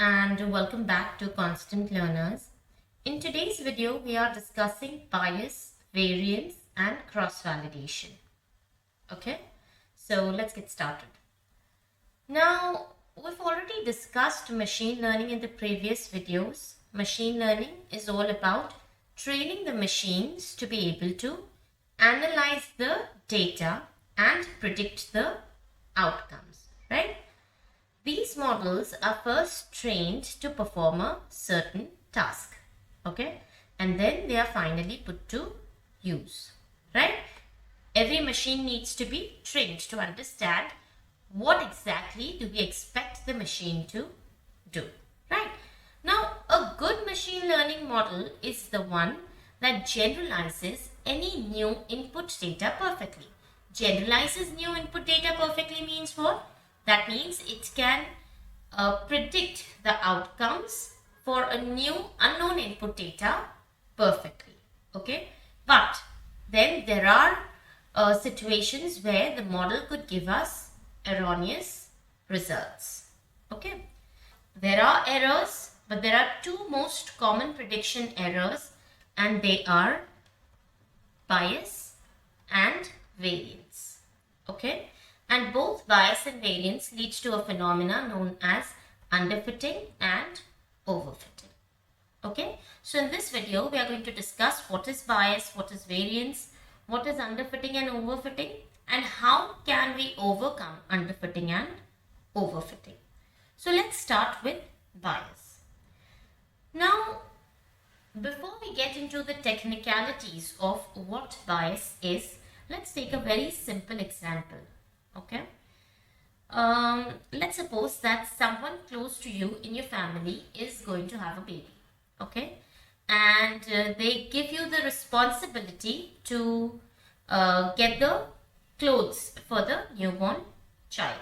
and welcome back to Constant Learners. In today's video, we are discussing bias, variance and cross-validation. Okay, so let's get started. Now, we've already discussed machine learning in the previous videos. Machine learning is all about training the machines to be able to analyze the data and predict the outcomes, right? These models are first trained to perform a certain task, okay? And then they are finally put to use, right? Every machine needs to be trained to understand what exactly do we expect the machine to do, right? Now, a good machine learning model is the one that generalizes any new input data perfectly. Generalizes new input data perfectly means what? That means it can predict the outcomes for a new unknown input data perfectly, okay? But then there are situations where the model could give us erroneous results, okay? There are errors, but there are two most common prediction errors, and they are bias and variance, okay? And both bias and variance leads to a phenomena known as underfitting and overfitting, okay? So in this video, we are going to discuss what is bias, what is variance, what is underfitting and overfitting, and how can we overcome underfitting and overfitting. So let's start with bias. Now, before we get into the technicalities of what bias is, let's take a very simple example, okay? Let's suppose that someone close to you in your family is going to have a baby, okay? And they give you the responsibility to get the clothes for the newborn child,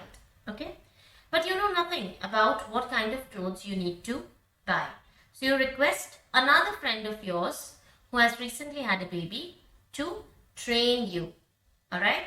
okay? But you know nothing about what kind of clothes you need to buy. So you request another friend of yours who has recently had a baby to train you, all right?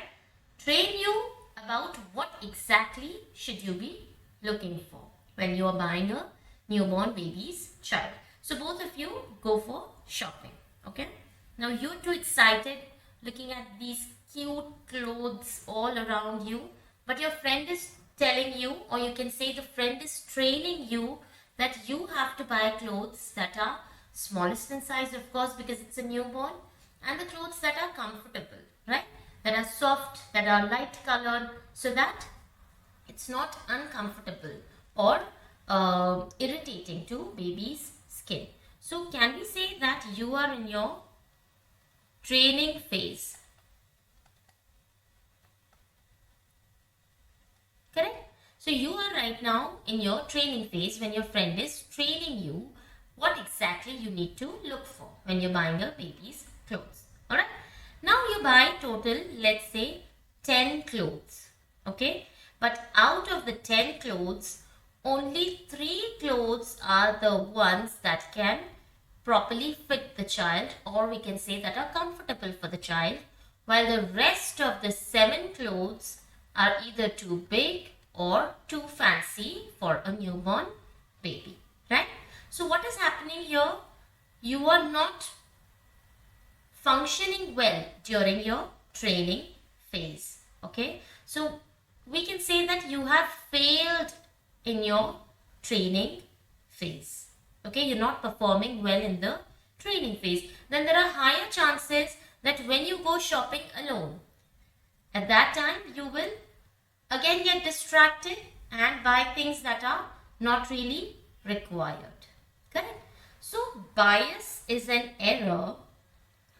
Train you about what exactly should you be looking for when you are buying a newborn baby's child. So both of you go for shopping, okay? Now you're too excited looking at these cute clothes all around you, but your friend is telling you, or you can say the friend is training you, that you have to buy clothes that are smallest in size, of course, because it's a newborn, and the clothes that are comfortable, right? That are soft, that are light colored, so that it's not uncomfortable or irritating to baby's skin. So can we say that you are in your training phase? Correct? So you are right now in your training phase when your friend is training you what exactly you need to look for when you're buying a baby's clothes. Alright? Now you buy total, let's say 10 clothes. Okay? But out of the 10 clothes, only 3 clothes are the ones that can properly fit the child, or we can say that are comfortable for the child, while the rest of the 7 clothes are either too big or too fancy for a newborn baby, right? So what is happening here? You are not functioning well during your training phase, okay? So we can say that you have failed in your training phase, okay? You're not performing well in the training phase. Then there are higher chances that when you go shopping alone, at that time you will again get distracted and buy things that are not really required, correct? So bias is an error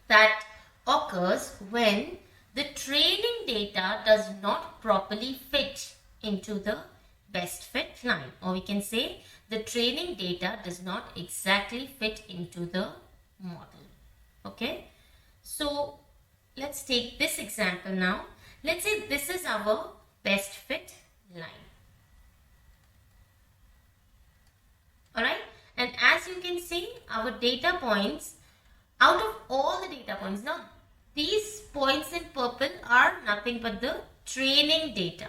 that occurs when the training data does not properly fit into the best fit line, or we can say the training data does not exactly fit into the model, okay? So let's take this example now. Let's say this is our best fit line, all right? And as you can see, our data points, out of all the data points, now these points in purple are nothing but the training data,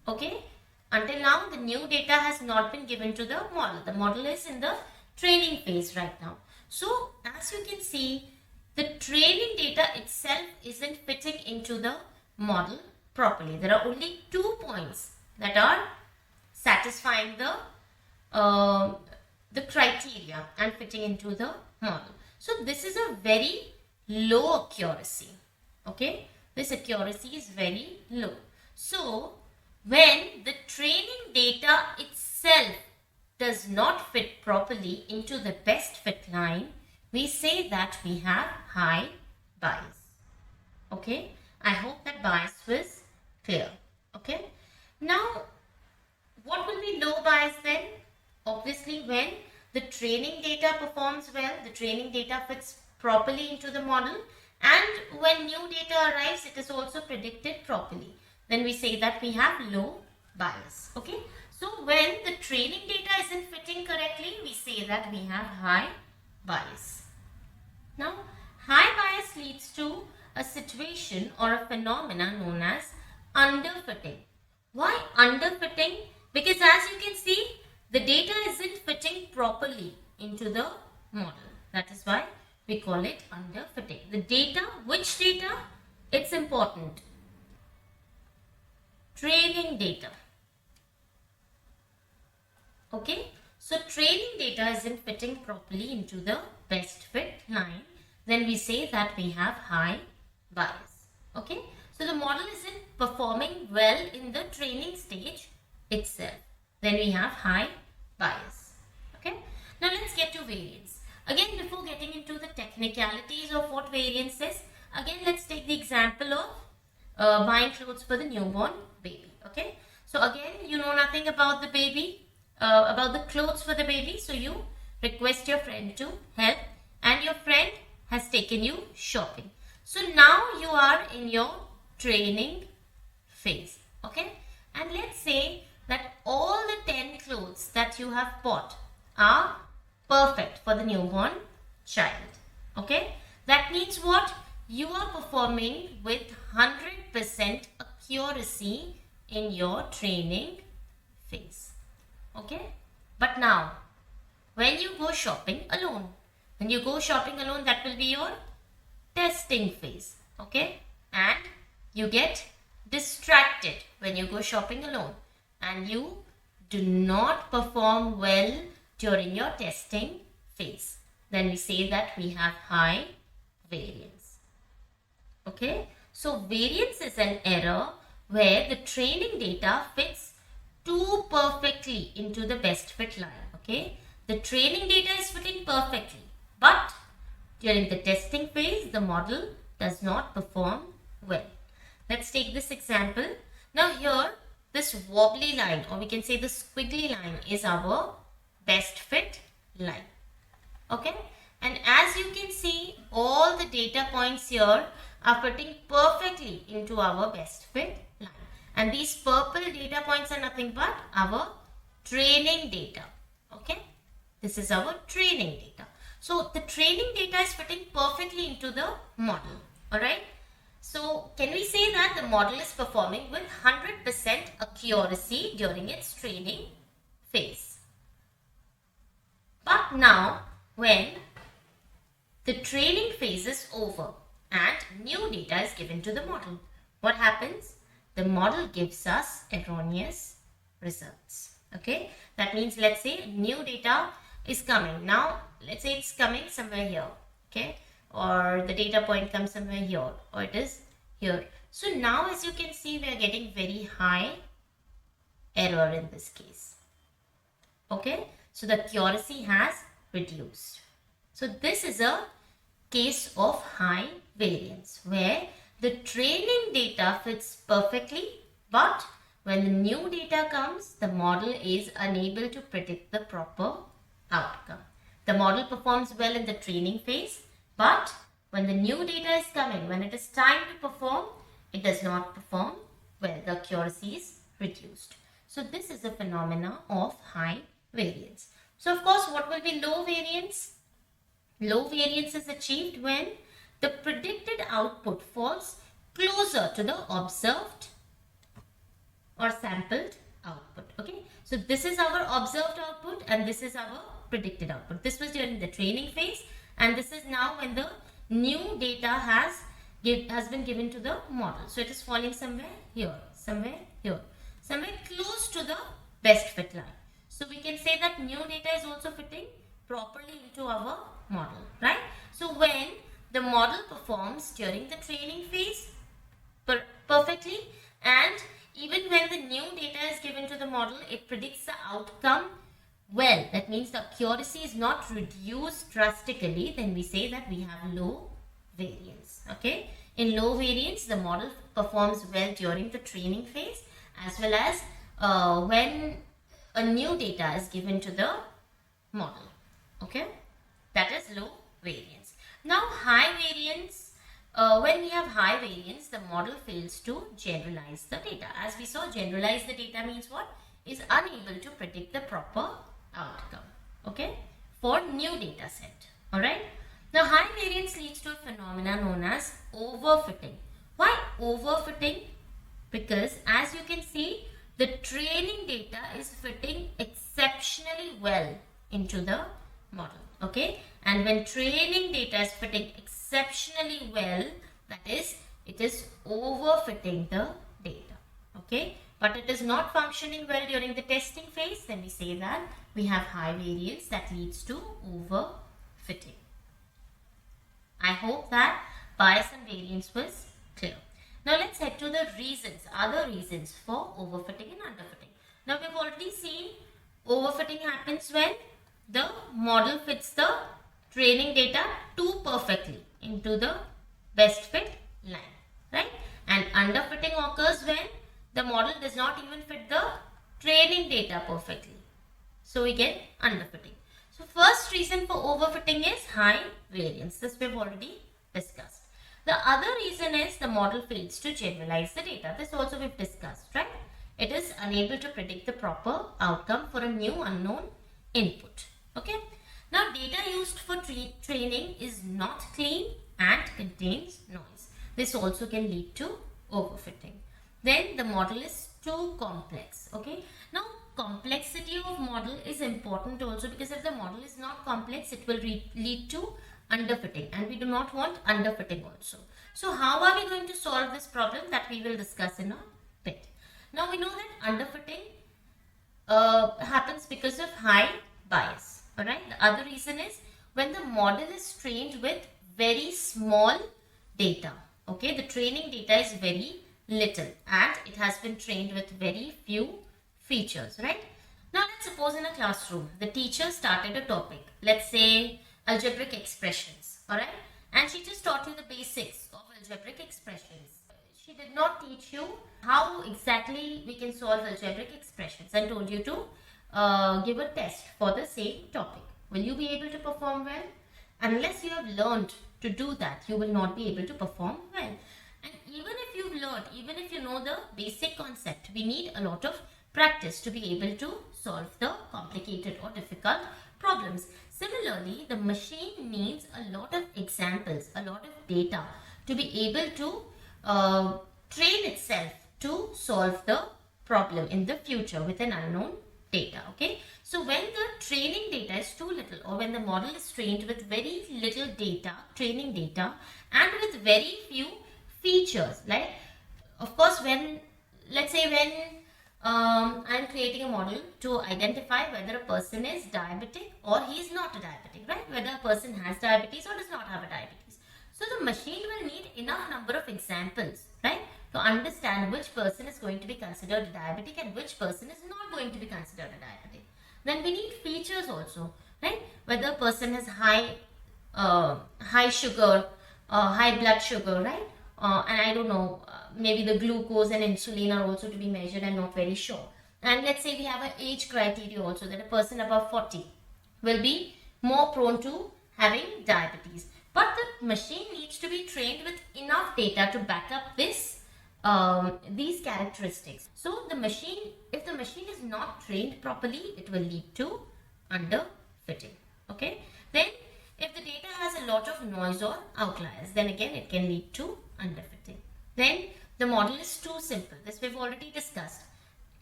okay? Until now, the new data has not been given to the model. The model is in the training phase right now. So as you can see, the training data itself isn't fitting into the model properly. There are only 2 points that are satisfying the criteria and fitting into the model. So this is a very low accuracy. Okay, this accuracy is very low. So when the training data itself does not fit properly into the best fit line, we say that we have high bias. Okay, I hope that bias was clear. Okay, now what will be low bias then? Obviously, when the training data performs well, the training data fits properly into the model, and when new data arrives, it is also predicted properly. Then we say that we have low bias. Okay, so when the training data isn't fitting correctly, we say that we have high bias. Now, high bias leads to a situation or a phenomena known as underfitting. Why underfitting? Because as you can see, the data isn't fitting properly into the model. That is why we call it underfitting. The data, which data? It's important. Training data. Okay, so training data isn't fitting properly into the best fit line. Then we say that we have high bias. Okay, so the model isn't performing well in the training stage itself. Then we have high bias. Okay, now let's get to variance. Again, before getting into the technicalities of what variance is, again let's take the example of buying clothes for the newborn baby. Okay, so again you know nothing about the baby, about the clothes for the baby, so you request your friend to help, and your friend has taken you shopping. So now you are in your training phase. Okay, and let's say that all the 10 clothes that you have bought are perfect for the newborn child. Okay, that means what? You are performing with 100% accuracy in your training phase. Okay, but now when you go shopping alone, that will be your testing phase. Okay, and you get distracted when you go shopping alone, and you do not perform well during your testing phase. Then we say that we have high variance. Okay, so variance is an error where the training data fits too perfectly into the best fit line. Okay, the training data is fitting perfectly, but during the testing phase, the model does not perform well. Let's take this example. Now here, this wobbly line, or we can say the squiggly line, is our best fit line. Okay, and as you can see, all the data points here are fitting perfectly into our best fit line. And these purple data points are nothing but our training data. Okay, this is our training data. So the training data is fitting perfectly into the model. Alright, so can we say that the model is performing with 100% accuracy during its training phase? But now when the training phase is over and new data is given to the model, what happens? The model gives us erroneous results. Okay, that means let's say new data is coming. Now let's say it's coming somewhere here. Okay, or the data point comes somewhere here, or it is here. So now as you can see, we are getting very high error in this case. Okay, so the accuracy has reduced. So this is a case of high variance where the training data fits perfectly, but when the new data comes, the model is unable to predict the proper outcome. The model performs well in the training phase, but when the new data is coming, when it is time to perform, it does not perform well. The accuracy is reduced. So this is a phenomena of high variance. So of course, what will be low variance? Low variance is achieved when the predicted output falls closer to the observed or sampled output. Okay, so this is our observed output and this is our predicted output. This was during the training phase, and this is now when the new data has been given to the model. So it is falling somewhere here, somewhere here, somewhere close to the best fit line. So we can say that new data is also fitting properly into our model, right? So when the model performs during the training phase perfectly, and even when the new data is given to the model, it predicts the outcome well. That means the accuracy is not reduced drastically. Then we say that we have low variance. Okay, in low variance, the model performs well during the training phase, as well as when a new data is given to the model. Okay, that is low variance. Now high variance, when we have high variance, the model fails to generalize the data. As we saw, generalize the data means what? Is unable to predict the proper outcome, okay, for new data set. All right. Now high variance leads to a phenomenon known as overfitting. Why overfitting? Because as you can see, the training data is fitting exceptionally well into the model. Okay, and when training data is fitting exceptionally well, that is, it is overfitting the data. Okay, but it is not functioning well during the testing phase, then we say that we have high variance that leads to overfitting. I hope that bias and variance was clear. Now let's head to the reasons, other reasons for overfitting and underfitting. Now we've already seen overfitting happens when the model fits the training data too perfectly into the best fit line, right? And underfitting occurs when the model does not even fit the training data perfectly. So we get underfitting. So first reason for overfitting is high variance. This we've already discussed. The other reason is the model fails to generalize the data. This also we've discussed, right? It is unable to predict the proper outcome for a new unknown input. Okay. Now data used for training is not clean and contains noise. This also can lead to overfitting. Then the model is too complex. Okay. Now complexity of model is important also, because if the model is not complex, it will lead to underfitting, and we do not want underfitting also. So how are we going to solve this problem? That we will discuss in a bit. Now we know that underfitting happens because of high bias. Alright, the other reason is when the model is trained with very small data. Okay, the training data is very little and it has been trained with very few features, right? Now let's suppose in a classroom, the teacher started a topic, let's say algebraic expressions, alright? And she just taught you the basics of algebraic expressions. She did not teach you how exactly we can solve algebraic expressions and told you to give a test for the same topic. Will you be able to perform well? Unless you have learned to do that, you will not be able to perform well. And even if you've learned, even if you know the basic concept, we need a lot of practice to be able to solve the complicated or difficult problems. Similarly, the machine needs a lot of examples, a lot of data to be able to train itself to solve the problem in the future with an unknown data. Okay, so when the training data is too little, or when the model is trained with very little data, training data, and with very few features, like of course when, let's say when I'm creating a model to identify whether a person is diabetic or he is not a diabetic, right? Whether a person has diabetes or does not have a diabetes. So the machine will need enough number of examples, right, to understand which person is going to be considered a diabetic and which person is not going to be considered a diabetic. Then we need features also, right? Whether a person has high sugar, high blood sugar, right? And I don't know, maybe the glucose and insulin are also to be measured. I'm not very sure. And let's say we have an age criteria also, that a person above 40 will be more prone to having diabetes. But the machine needs to be trained with enough data to back up these characteristics. So the machine, if the machine is not trained properly, it will lead to underfitting. Okay. Then if the data has a lot of noise or outliers, then again it can lead to underfitting. Then the model is too simple. This we've already discussed.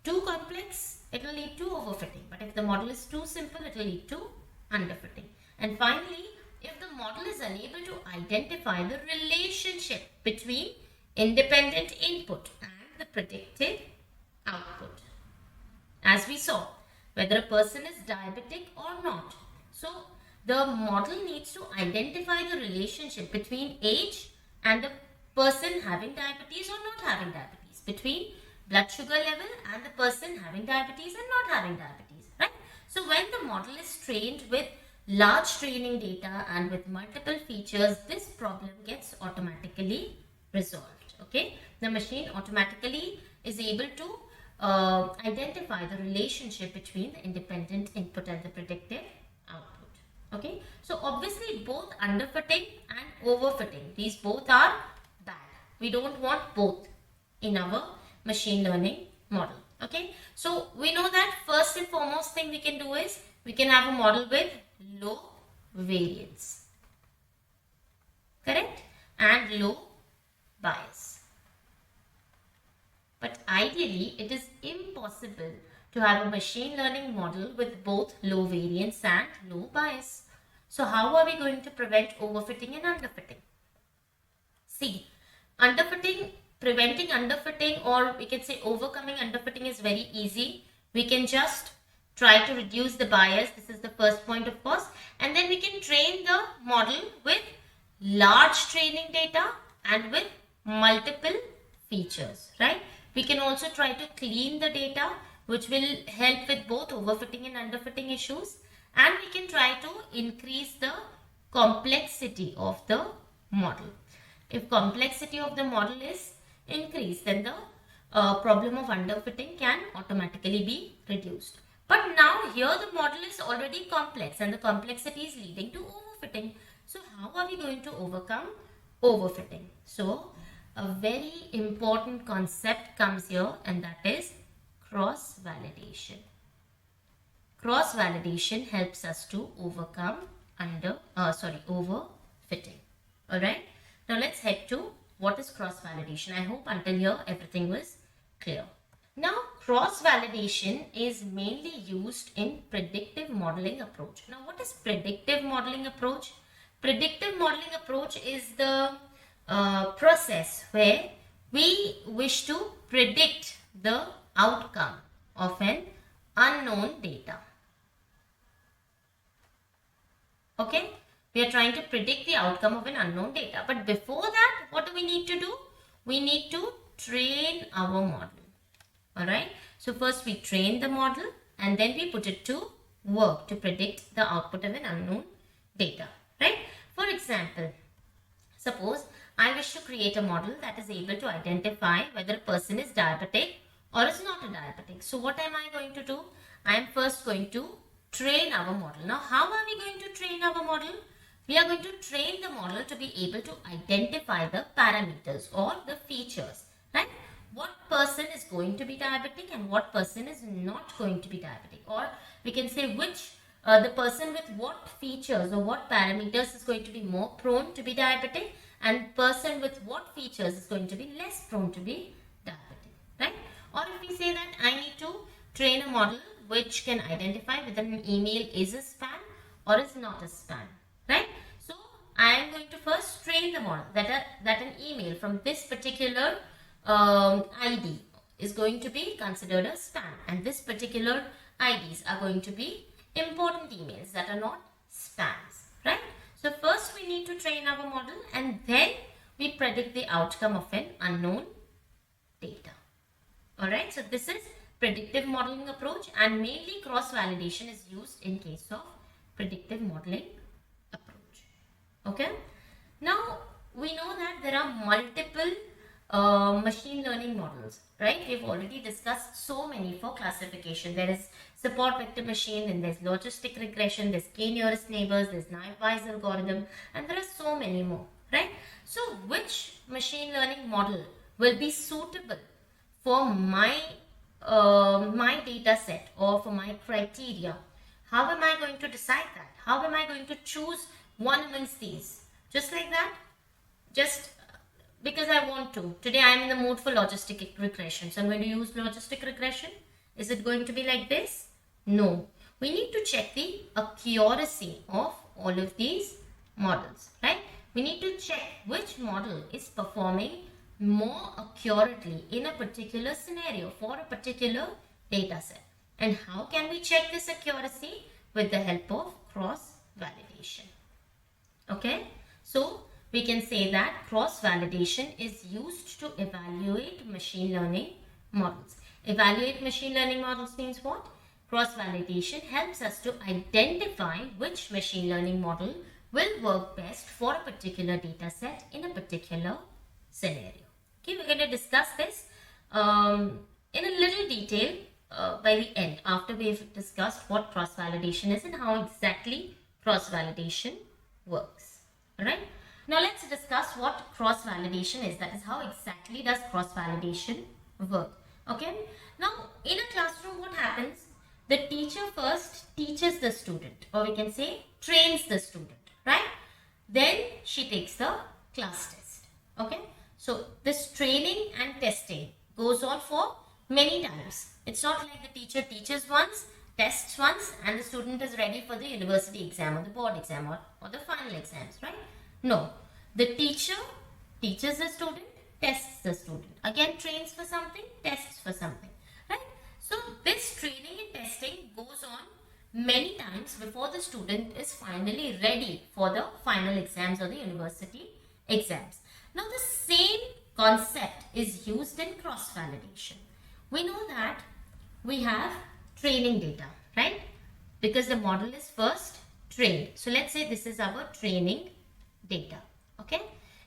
too complex, it will lead to overfitting. But if the model is too simple, it will lead to underfitting. And finally, if the model is unable to identify the relationship between independent input and the predicted output, as we saw, whether a person is diabetic or not. So the model needs to identify the relationship between age and the person having diabetes or not having diabetes, between blood sugar level and the person having diabetes and not having diabetes, right? So when the model is trained with large training data and with multiple features, this problem gets automatically resolved. Okay, the machine automatically is able to identify the relationship between the independent input and the predicted output. Okay, so obviously both underfitting and overfitting, these both are bad. We don't want both in our machine learning model. Okay, so we know that first and foremost thing we can do is we can have a model with low variance, correct, and low bias. But ideally, it is impossible to have a machine learning model with both low variance and low bias. So how are we going to prevent overfitting and underfitting? See, preventing underfitting, or we can say overcoming underfitting, is very easy. We can just try to reduce the bias. This is the first point, of course. And then we can train the model with large training data and with multiple features, right? We can also try to clean the data, which will help with both overfitting and underfitting issues. And we can try to increase the complexity of the model. If complexity of the model is increased, then the problem of underfitting can automatically be reduced. But now here the model is already complex and the complexity is leading to overfitting. So how are we going to overcome overfitting? So a very important concept comes here, and that is cross-validation. Cross-validation helps us to overcome overfitting. Alright, now let's head to what is cross-validation. I hope until here everything was clear. Now, cross-validation is mainly used in predictive modeling approach. Now, what is predictive modeling approach? Predictive modeling approach is the process where we wish to predict the outcome of an unknown data. Okay, we are trying to predict the outcome of an unknown data. But before that, what do we need to do? We need to train our model. Alright, so first we train the model and then we put it to work to predict the output of an unknown data, right? For example, suppose I wish to create a model that is able to identify whether a person is diabetic or is not a diabetic. So what am I going to do? I am first going to train our model. Now, how are we going to train our model? We are going to train the model to be able to identify the parameters or the features, right? What person is going to be diabetic and what person is not going to be diabetic, or we can say which the person with what features or what parameters is going to be more prone to be diabetic, and person with what features is going to be less prone to be diabetic, right? Or if we say that I need to train a model which can identify whether an email is a spam or is not a spam, right? So I am going to first train the model that an email from this particular ID is going to be considered a spam, and this particular IDs are going to be important emails that are not spams, right? So first we need to train our model and then we predict the outcome of an unknown data. Alright, so this is predictive modeling approach, and mainly cross-validation is used in case of predictive modeling approach. Okay, now we know that there are multiple machine learning models, right? We've already discussed so many for classification. There is support vector machine, then there's logistic regression, there's k-nearest neighbors, there's naive-Bayes algorithm, and there are so many more, right? So which machine learning model will be suitable for my my data set or for my criteria? How am I going to decide that? How am I going to choose one amongst these? Just like that? Just because I want to. Today I am in the mood for logistic regression. So I'm going to use logistic regression. Is it going to be like this? No. We need to check the accuracy of all of these models, right? We need to check which model is performing more accurately in a particular scenario for a particular data set. And how can we check this accuracy? With the help of cross-validation. Okay, so we can say that cross-validation is used to evaluate machine learning models. Evaluate machine learning models means what? Cross-validation helps us to identify which machine learning model will work best for a particular data set in a particular scenario. Okay, we're going to discuss this in a little detail by the end, after we've discussed what cross-validation is and how exactly cross-validation works. Alright, now let's discuss what cross-validation is. That is, how exactly does cross-validation work. Okay, now in a classroom, what happens? The teacher first teaches the student, or we can say trains the student, right? Then she takes the class test. Okay, so this training and testing goes on for many times. It's not like the teacher teaches once, tests once, and the student is ready for the university exam or the board exam or the final exams, right? No, the teacher teaches the student, tests the student, again trains for something, tests for something, right? So this training and testing goes on many times before the student is finally ready for the final exams or the university exams. Now the same concept is used in cross-validation. We know that we have training data, right? Because the model is first trained. So let's say this is our training data, okay?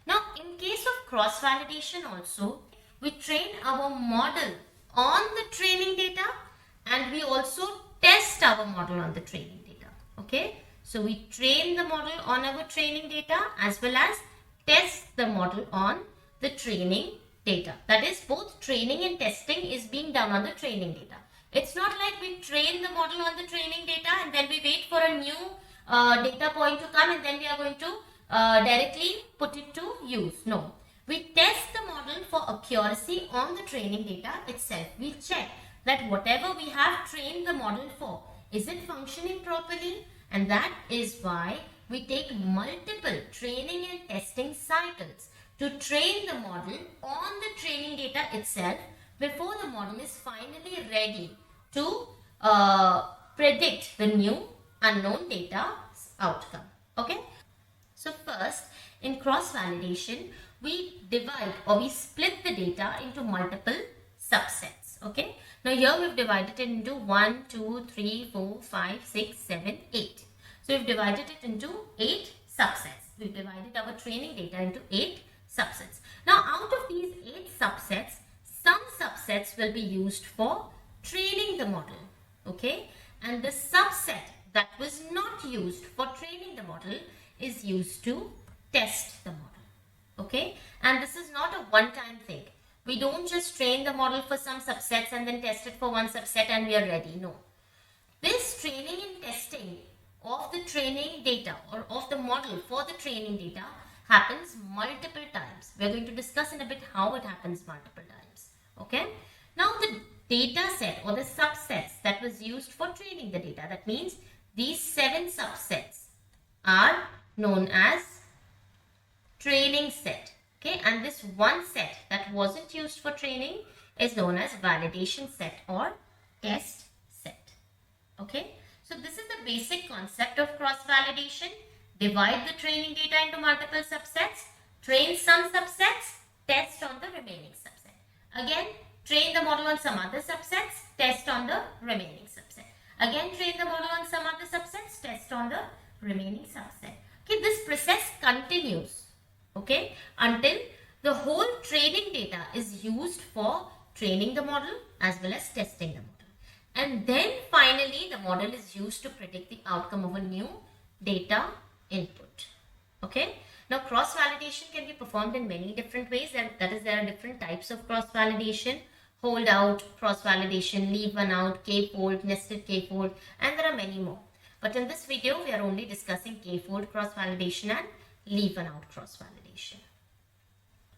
Now in case of cross-validation also, we train our model on the training data and we also test our model on the training data, okay? So we train the model on our training data as well as test the model on the training data. That is, both training and testing is being done on the training data. It's not like we train the model on the training data and then we wait for a new data point to come and then we are going to directly put it to use. No. We test the model for accuracy on the training data itself. We check that whatever we have trained the model for, is it functioning properly? And that is why we take multiple training and testing cycles to train the model on the training data itself before the model is finally ready to predict the new unknown data outcome. Okay. So first, in cross-validation, we divide or we split the data into multiple subsets. Okay. Now here we've divided it into 1, 2, 3, 4, 5, 6, 7, 8. So we've divided it into 8 subsets. We've divided our training data into 8 subsets. Now out of these 8 subsets, some subsets will be used for training the model. Okay. And the subset that was not used for training the model is used to test the model. Okay, and this is not a one-time thing. We don't just train the model for some subsets and then test it for one subset and we are ready. No. This training and testing of the training data or of the model for the training data happens multiple times. We are going to discuss in a bit how it happens multiple times. Okay. Now the data set or the subsets that was used for training the data, that means these 7 subsets are known as training set. Okay, and this one set that wasn't used for training is known as validation set or test set. Okay, so this is the basic concept of cross-validation. Divide the training data into multiple subsets, train some subsets, test on the remaining subset. Again, train the model on some other subsets, test on the remaining subset. Again, train the model on some other subsets, test on the remaining subset. Okay, this process continues. Okay, until the whole training data is used for training the model as well as testing the model. And then finally the model is used to predict the outcome of a new data input. Okay, now cross-validation can be performed in many different ways, and that is, there are different types of cross-validation: hold out cross-validation, leave one out, k-fold, nested k-fold, and there are many more. But in this video we are only discussing k-fold cross-validation and leave one out cross-validation.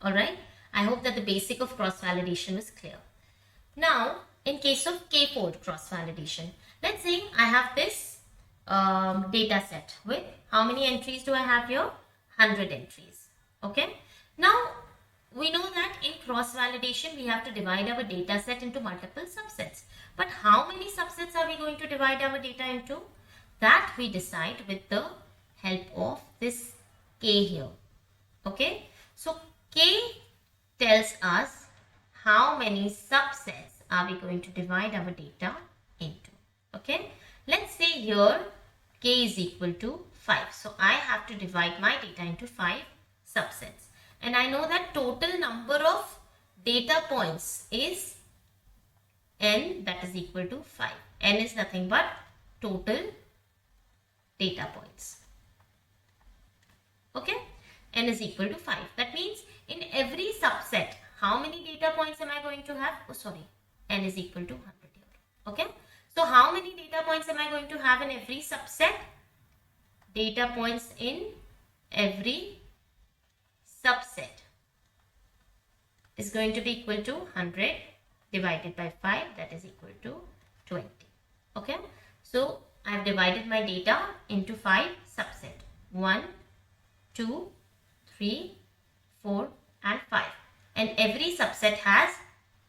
Alright, I hope that the basic of cross-validation is clear. Now, in case of k-fold cross-validation. Let's say I have this data set with how many entries do I have here? 100 entries. Okay. Now, we know that in cross-validation, we have to divide our data set into multiple subsets. But how many subsets are we going to divide our data into? That we decide with the help of this k here. Okay. So, k tells us how many subsets are we going to divide our data into. Okay. Let's say here k is equal to 5. So, I have to divide my data into 5 subsets. And I know that total number of data points is n, that is equal to 5. N is nothing but total data points. Okay. N is equal to 5. That means in every subset, how many data points am I going to have? Oh, sorry. N is equal to 100 here. Okay. So, how many data points am I going to have in every subset? Data points in every subset is going to be equal to 100 divided by 5, that is equal to 20. Okay. So, I have divided my data into 5 subsets. 1, 2, 3, 4 and 5. And every subset has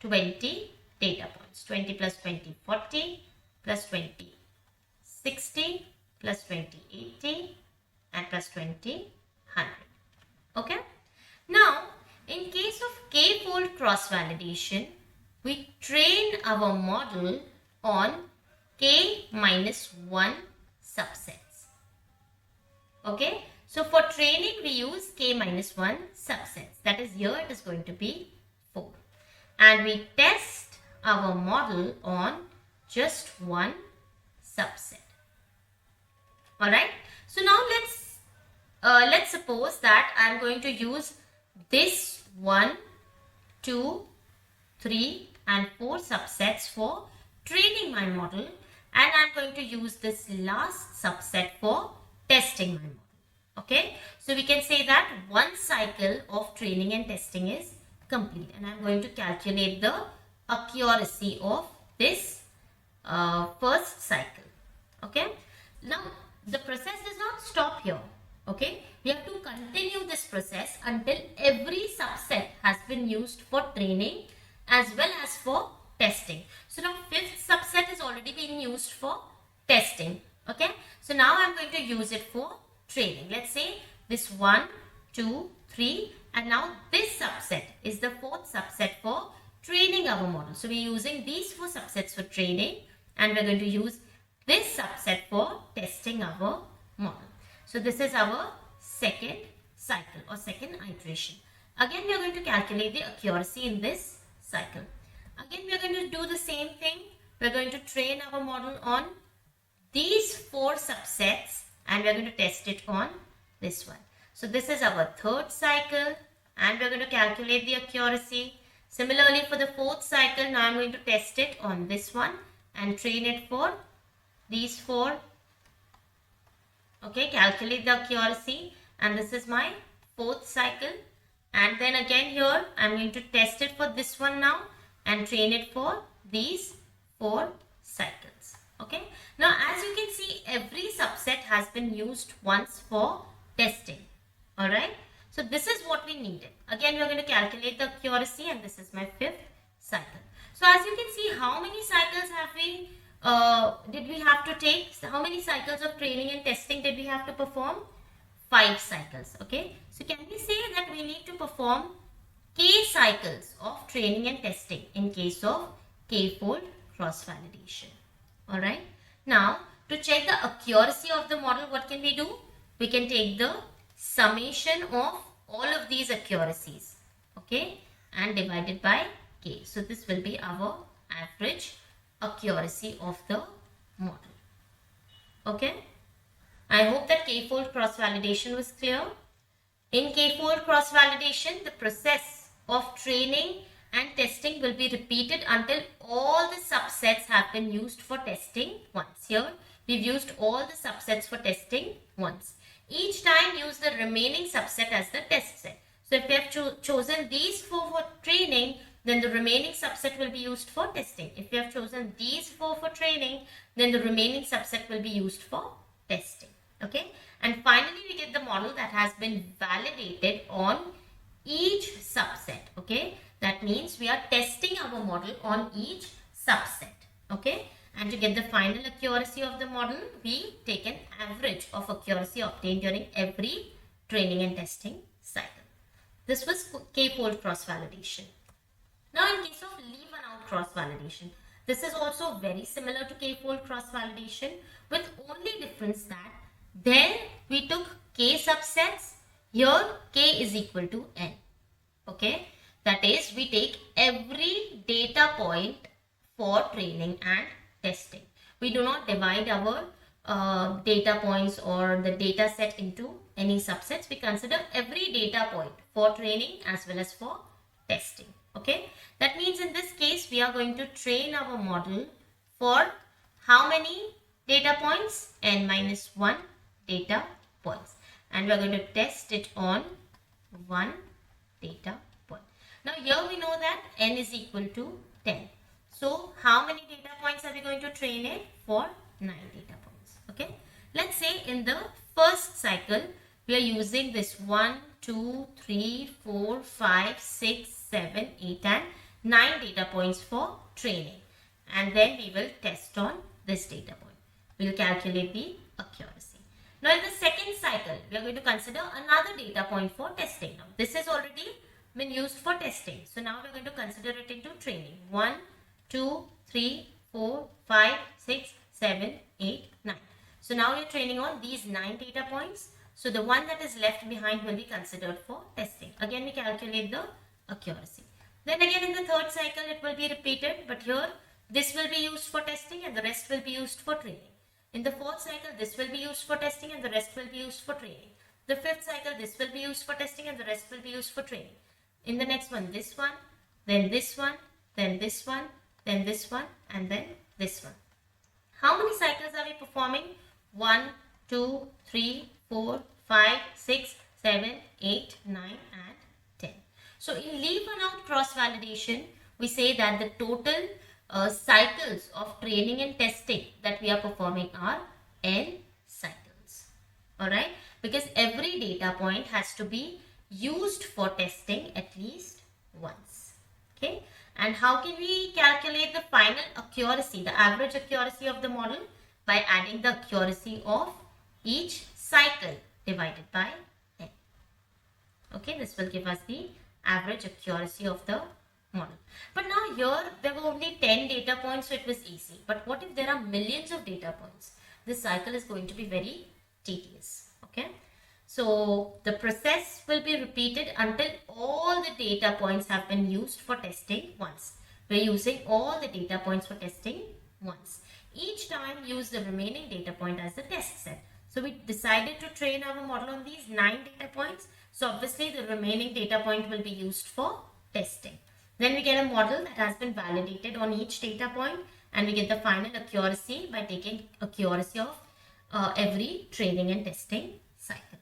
20 data points. 20 plus 20, 40 plus 20, 60 plus 20, 80 and plus 20, 100. Okay. Now, in case of k-fold cross-validation, we train our model on k minus 1 subsets. Okay. So, for training, we use k minus 1 subsets. That is, here it is going to be 4. And we test our model on just one subset. Alright. So, now let's suppose that I am going to use this 1, 2, 3 and 4 subsets for training my model, and I am going to use this last subset for testing my model. Okay. So, we can say that one cycle of training and testing is complete, and I am going to calculate the accuracy of this first cycle. Okay. Now, the process does not stop here. Okay. We have to continue this process until every subset has been used for training as well as for testing. So, now fifth subset is already being used for testing. Okay. So, now I am going to use it for training. Let's say this 1, 2, 3 and now this subset is the fourth subset for training our model. So, we are using these 4 subsets for training and we are going to use this subset for testing our model. So, this is our second cycle or second iteration. Again, we are going to calculate the accuracy in this cycle. Again, we are going to do the same thing. We are going to train our model on these 4 subsets and we are going to test it on this one. So, this is our third cycle and we are going to calculate the accuracy. Similarly, for the fourth cycle, now I am going to test it on this one and train it for these 4. Okay, calculate the accuracy, and this is my fourth cycle, and then again here I am going to test it for this one now and train it for these 4 cycles. Okay. Now, as you can see, every subset has been used once for testing. Alright. So, this is what we needed. Again, we are going to calculate the accuracy, and this is my 5th cycle. So, as you can see, how many cycles have we did we have to take? So, how many cycles of training and testing did we have to perform? 5 cycles. Okay. So, can we say that we need to perform k cycles of training and testing in case of k-fold cross-validation? Alright. Now, to check the accuracy of the model, what can we do? We can take the summation of all of these accuracies. Okay. And divide it by k. So, this will be our average accuracy of the model. Okay. I hope that k-fold cross-validation was clear. In k-fold cross-validation, the process of training and testing will be repeated until all the subsets have been used for testing once. Here, we've used all the subsets for testing once. Each time, use the remaining subset as the test set. So, if we have chosen these 4 for training, then the remaining subset will be used for testing. If we have chosen these four for training, then the remaining subset will be used for testing. Okay, and finally we get the model that has been validated on each subset. Okay, that means we are testing our model on each subset. Okay, and to get the final accuracy of the model, we take an average of accuracy obtained during every training and testing cycle. This was k-fold cross-validation. Now in case of leave and out cross-validation, this is also very similar to k-fold cross-validation, with only difference that there we took k subsets, here k is equal to n. Okay, that is we take every data point for training and testing. We do not divide our data points or the data set into any subsets. We consider every data point for training as well as for testing. Okay, that means in this case we are going to train our model for how many data points? N minus 1 data points, and we are going to test it on 1 data point. Now here we know that n is equal to 10. So how many data points are we going to train it for? 9 data points. Okay, let's say in the first cycle we are using this 1, 2, 3, 4, 5, 6, 7, 8 and 9 data points for training, and then we will test on this data point. We will calculate the accuracy. Now in the second cycle we are going to consider another data point for testing. Now this has already been used for testing, so now we are going to consider it into training. 1, 2, 3, 4, 5, 6, 7, 8, 9. So now we are training on these 9 data points. So the one that is left behind will be considered for testing. Again we calculate the accuracy. Then again in the third cycle it will be repeated, but here this will be used for testing and the rest will be used for training. In the fourth cycle this will be used for testing and the rest will be used for training. The fifth cycle this will be used for testing and the rest will be used for training. In the next one, this one, then this one, then this one, then this one, and then this one. How many cycles are we performing? 1, 2, 3, 4, 5, 6, 7, 8, 9 and 10. So in leave and out cross validation, we say that the total cycles of training and testing that we are performing are n cycles. Alright, because every data point has to be used for testing at least once. Okay, and how can we calculate the final accuracy, the average accuracy of the model? By adding the accuracy of each cycle divided by n. Okay, this will give us the average accuracy of the model. But now here there were only 10 data points, so it was easy. But what if there are millions of data points? This cycle is going to be very tedious. Okay, so the process will be repeated until all the data points have been used for testing once. We're using all the data points for testing once. Each time use the remaining data point as the test set. So we decided to train our model on these 9 data points. So obviously the remaining data point will be used for testing. Then we get a model that has been validated on each data point, and we get the final accuracy by taking accuracy of every training and testing cycle.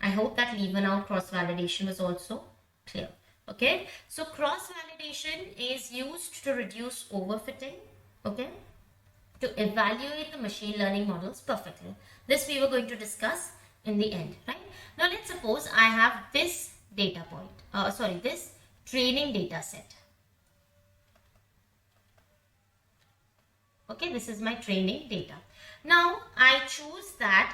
I hope that leave and out cross validation was also clear. Okay, so cross validation is used to reduce overfitting. Okay, to evaluate the machine learning models perfectly. This we were going to discuss in the end, right? Now let's suppose I have this data point, this training data set. Okay, this is my training data. Now I choose that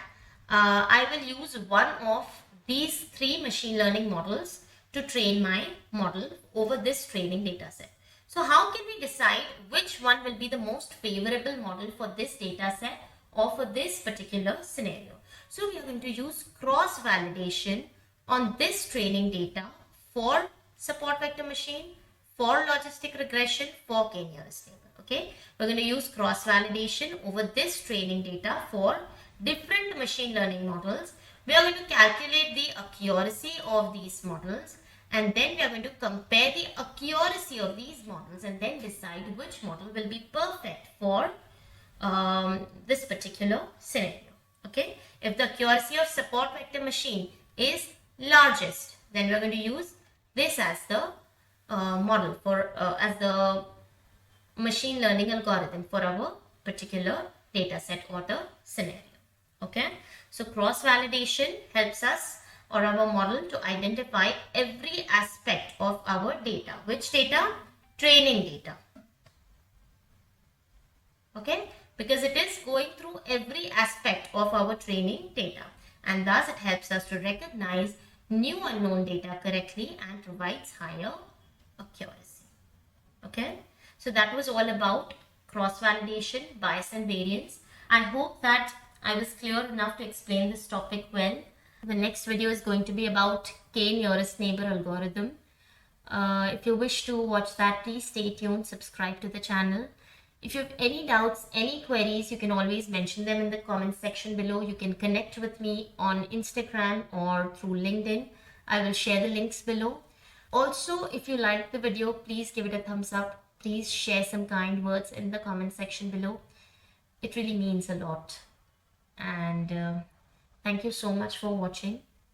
I will use one of these 3 machine learning models to train my model over this training data set. So how can we decide which one will be the most favorable model for this data set or for this particular scenario? So we are going to use cross validation on this training data for support vector machine, for logistic regression, for k-nearest neighbor. Okay, we're going to use cross validation over this training data for different machine learning models. We are going to calculate the accuracy of these models, and then we are going to compare the accuracy of these models and then decide which model will be perfect for this particular scenario. Okay, if the accuracy of support vector machine is largest, then we are going to use this as the model for as the machine learning algorithm for our particular data set or the scenario. Okay, so cross validation helps us or our model to identify every aspect of our data. Which data? Training data. Okay, because it is going through every aspect of our training data, and thus it helps us to recognize new unknown data correctly and provides higher accuracy. Okay, so that was all about cross validation, bias and variance. I hope that I was clear enough to explain this topic well. The next video is going to be about k-nearest neighbor algorithm. If you wish to watch that, please stay tuned, subscribe to the channel. If you have any doubts, any queries, you can always mention them in the comment section below. You can connect with me on Instagram or through LinkedIn. I will share the links below. Also, if you like the video, please give it a thumbs up. Please share some kind words in the comment section below. It really means a lot. And thank you so much for watching.